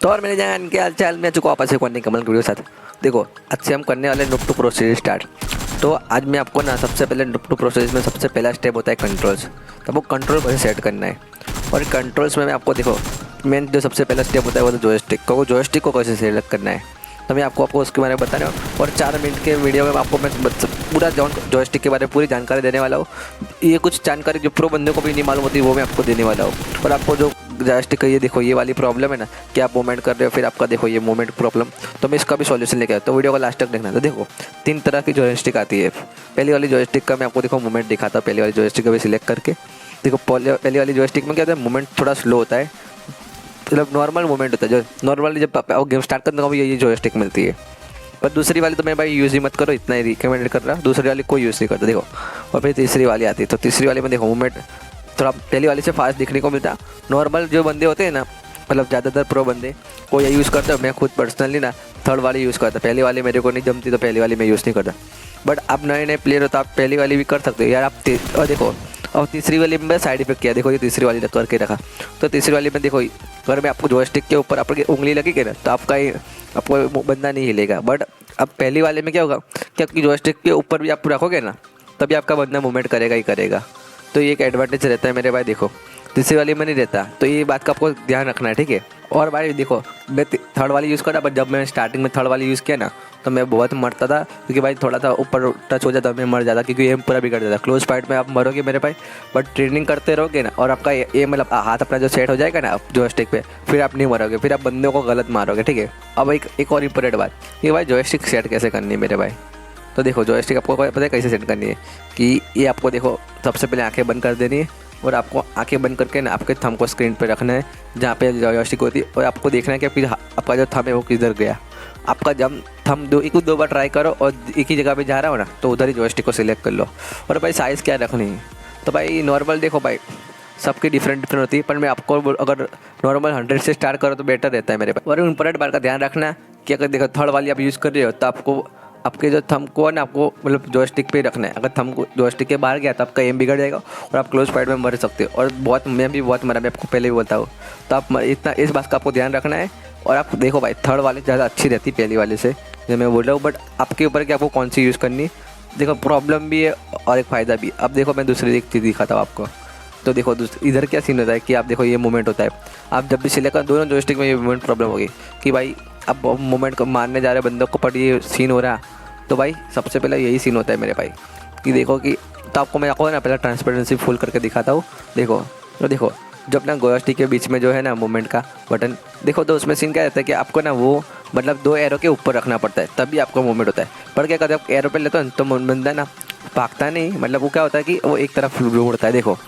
तो और मेरे जान के हाल चाल में चुका वापस एक और कमल वीडियो साथ। देखो आज से हम करने वाले noob to pro series start. तो आज मैं आपको ना सबसे पहले नूब टू प्रो सीरीज में सबसे पहला स्टेप होता है कंट्रोल्स। तो वो कंट्रोल कैसे सेट करना है, और कंट्रोल्स में मैं आपको देखो मेन जो सबसे पहला स्टेप होता है वो तो जॉयस्टिक को कैसे सेलेक्ट करना है। तो मैं आपको उसके बारे में बता रहा हूँ, और 4 मिनट के वीडियो में आपको मैं पूरा जॉयस्टिक के बारे में पूरी जानकारी देने वाला हूँ। ये कुछ जानकारी जो प्रो बंदे को भी नहीं मालूम होती वो मैं आपको देने वाला हूँ। और आपको जो जॉयस्टिक का ये देखो ये वाली प्रॉब्लम है ना कि आप मूवमेंट कर रहे हो, फिर आपका देखो ये मूवमेंट प्रॉब्लम, तो मैं इसका भी सॉल्यूशन लेके आया। तो वीडियो को लास्ट तक देखना। तो देखो 3 तरह की जॉयस्टिक आती है। पहली वाली जॉयस्टिक का मैं आपको देखो मूवमेंट दिखाता हूँ। पहली वाली जॉयस्टिक का भी सिलेक्ट करके देखो, पहली वाली जॉयस्टिक में क्या होता है, मूवमेंट थोड़ा स्लो होता है, मतलब नॉर्मल मूवमेंट होता है। जो नॉर्मली जब आप गेम स्टार्ट करने का ये जॉयस्टिक मिलती है। पर दूसरी वाली तो मैं भाई यूज़ ही मत करो, इतना ही रिकमेंड कर रहा हूँ। दूसरी वाली कोई यूज़ नहीं करता देखो। और फिर तीसरी वाली आती है। तो तीसरी वाली में देखो मूवमेंट थोड़ा पहली वाली से फास्ट दिखने को मिलता। नॉर्मल जो बंदे होते हैं ना, मतलब ज़्यादातर प्रो बंदे को ये यूज़ करता है। मैं खुद पर्सनली ना थर्ड वाली यूज़ करता। पहली वाली मेरे को नहीं जमती, तो पहली वाली मैं यूज़ नहीं करता। बट आप नए प्लेयर हो तो आप पहली वाली भी कर सकते हो यार आप। और देखो और तीसरी वाली में साइड इफेक्ट किया, देखो ये तीसरी वाली करके रखा। तो तीसरी वाली में देखो अगर मैं आपको जॉयस्टिक के ऊपर आपकी उंगली लगेगी ना तो आपको बंदा नहीं हिलेगा। बट अब पहली वाले में क्या होगा कि आपकी जॉयस्टिक के ऊपर भी आप रखोगे ना तभी आपका बंदा मूवमेंट करेगा ही करेगा। तो ये एक एडवांटेज रहता है मेरे भाई। देखो तीसरी वाली में नहीं रहता, तो ये बात का आपको ध्यान रखना है, ठीक है। और भाई देखो मैं थर्ड वाली यूज़ करा, बट जब मैं स्टार्टिंग में थर्ड वाली यूज़ किया ना तो मैं बहुत मरता था, क्योंकि भाई थोड़ा सा ऊपर टच हो जाता मैं मर जाता, क्योंकि एम पूरा बिगड़ जाता। क्लोज फाइट में आप मरोगे मेरे भाई, बट ट्रेनिंग करते रहोगे ना और आपका ये मतलब हाथ अपना जो सेट हो जाएगा ना जॉयस्टिक पे, फिर आप नहीं मरोगे, फिर आप बंदों को गलत मारोगे, ठीक है। अब एक और इंपॉर्टेंट बात, ये भाई जॉयस्टिक सेट कैसे करनी है मेरे भाई। तो देखो जॉयस्टिक आपको पता है कैसे सेट करनी है कि ये आपको देखो सबसे पहले आंखें बंद कर देनी है, और आपको आंखें बंद करके ना आपके थंब को स्क्रीन पे रखना है जहाँ पे जॉयस्टिक होती है, और आपको देखना है कि आपका जो थंब है वो किधर गया। आपका जब थंब दो बार ट्राई करो और एक ही जगह पे जा रहा हो ना तो उधर ही जॉयस्टिक को सिलेक्ट कर लो। और भाई साइज़ क्या रखनी है, तो भाई नॉर्मल देखो भाई सबकी डिफरेंट होती है, पर मैं आपको अगर नॉर्मल 100 से स्टार्ट करो तो बेटर रहता है मेरे पास। और इंपॉर्टेंट बात का ध्यान रखना कि अगर देखो थर्ड वाली आप यूज़ कर रहे हो तो आपको आपके जो थंब को है ना आपको मतलब जॉयस्टिक पे रखना है। अगर थंब को जॉयस्टिक के बाहर गया तो आपका एम बिगड़ जाएगा और आप क्लोज फाइट में मर सकते हो। और मैं भी बहुत मरा, मैं आपको पहले भी बोलता हूँ। तो आप इतना इस बात का आपको ध्यान रखना है। और आप देखो भाई थर्ड वाली ज़्यादा अच्छी रहती पहली वाले से, जो मैं बोल रहा हूँ। बट आपके ऊपर कि आपको कौन सी यूज़ करनी। देखो प्रॉब्लम भी है और एक फ़ायदा भी। अब देखो मैं दूसरी एक चीज़ दिखाता हूँ आपको। तो देखो इधर क्या सीन होता है कि आप देखो ये मूवमेंट होता है। आप जब भी सिलेक्ट कर दोनों जॉयस्टिक में ये मूवमेंट प्रॉब्लम होगी कि भाई अब मूवमेंट को मारने जा रहे बंदों को पर ये सीन हो रहा। तो भाई सबसे पहले यही सीन होता है मेरे भाई कि देखो कि तो आपको मैं ना पहले ट्रांसपेरेंसी फुल करके दिखाता हूँ। देखो तो देखो जब ना जॉयस्टिक के बीच में जो है ना मूवमेंट का बटन देखो, तो उसमें सीन क्या रहता है कि आपको ना वो मतलब 2 एरो के ऊपर रखना पड़ता है तभी आपका मूवमेंट होता है। पर क्या करते हैं आप एरो पे लेते हो तो बंदा ना भागता नहीं, मतलब वो क्या होता है कि वो एक तरफ मुड़ता है। देखो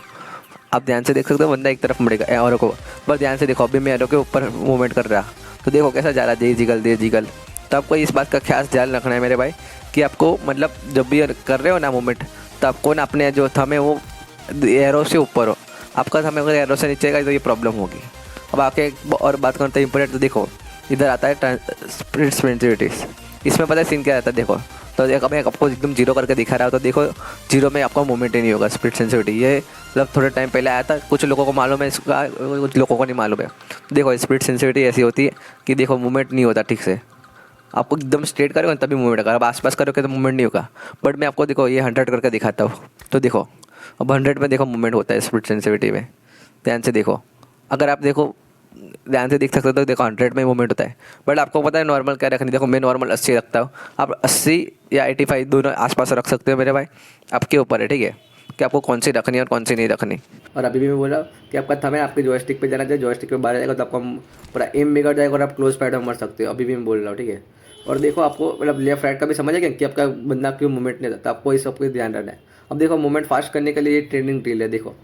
आप ध्यान से देख सकते हो बंदा एक तरफ मुड़ेगा एरो को, पर ध्यान से देखो अभी मैं एरो के ऊपर मूवमेंट कर रहा तो देखो कैसा जा रहा है दे जिगल। तो आपको इस बात का खास ध्यान रखना है मेरे भाई कि आपको मतलब जब भी कर रहे हो ना मूवमेंट तो आपको ना अपने जो थंब है वो एरो से ऊपर हो। आपका थंब अगर एरो से नीचे गया तो ये प्रॉब्लम होगी। अब आके और बात करते हैं इंपॉर्टेंट। तो देखो इधर आता है स्प्लिट सेंसिटिविटीज़। इसमें पता है सीन क्या रहता है देखो। तो देखो मैं आपको एकदम 0 करके दिखा रहा हूँ। तो देखो 0 में आपका मूवमेंट ही नहीं होगा। स्प्लिट सेंसिटिविटी ये मतलब थोड़े टाइम पहले आया था, कुछ लोगों को मालूम है इसका, कुछ लोगों को नहीं मालूम है। देखो स्प्लिट सेंसिटिविटी ऐसी होती है कि देखो मूवमेंट नहीं होता ठीक से। आपको एकदम स्ट्रेट करोगे तभी मूवमेंट होगा, अब आसपास करोगे तो मूवमेंट नहीं होगा। बट मैं आपको देखो ये 100 करके दिखाता हूँ। तो देखो अब 100 में देखो मूवमेंट होता है स्प्लिट सेंसिटिविटी में। ध्यान से देखो, अगर आप देखो ध्यान से देख सकते हो तो देखो 100 में मूवमेंट होता है। बट आपको पता है नॉर्मल क्या रखनी। देखो मैं नॉर्मल 80 रखता हूँ, आप 80 या 85 दोनों आसपास रख सकते हो मेरे भाई। आपके ऊपर है, ठीक है, कि आपको कौन सी रखनी है और कौन सी नहीं रखनी। और अभी भी मैं बोल रहा हूँ कि आपका थंब है आपके जॉयस्टिक पे जाना चाहिए। जॉयस्टिक पे बाहर जाएगा तो आपका पूरा एम बिगड़ जाएगा और आप क्लोज फाइट में मर सकते हो। अभी भी मैं बोल रहा हूँ, ठीक है। और देखो आपको मतलब लेफ्ट राइट का भी समझ है कि आपका बंदा क्यों मूवमेंट नहीं होता, तो आपको इस सब का ध्यान रखना है। अब देखो मूवमेंट फास्ट करने के लिए ये ट्रेनिंग ड्रिल है। देखो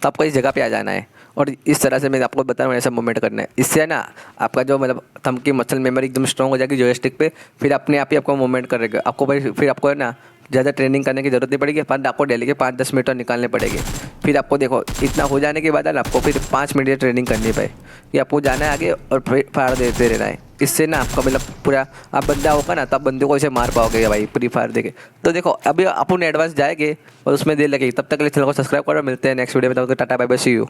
तो आपको इस जगह पे आ जाना है और इस तरह से मैं आपको बता रहा हूँ ऐसा मूवमेंट करना है। इससे ना आपका जो मतलब थंब की मसल मेमोरी एकदम स्ट्रॉन्ग हो जाएगी जॉयस्टिक पे। फिर अपने आप ही आपको मूवमेंट करेगा। आपको भाई फिर आपको है ना ज़्यादा ट्रेनिंग करने की ज़रूरत नहीं पड़ेगी, पर आपको डेली के 5-10 मिनट निकालने पड़ेंगे। फिर आपको देखो इतना हो जाने के बाद ना आपको फिर 5 मिनट की ट्रेनिंग करनी पड़े कि आपको जाना है आगे और फिर फायर देते रहना है। इससे ना आपका मतलब पूरा आप बंदा होगा ना तब बंदे को ऐसे मार पाओगे भाई फ्री फायर देके। तो देखो अभी अपन एडवांस जाएंगे और उसमें देर लगेगी। तब तक के लिए चैनल को सब्सक्राइब करो। मिलते हैं नेक्स्ट वीडियो में, तब तक tata bye bye see you.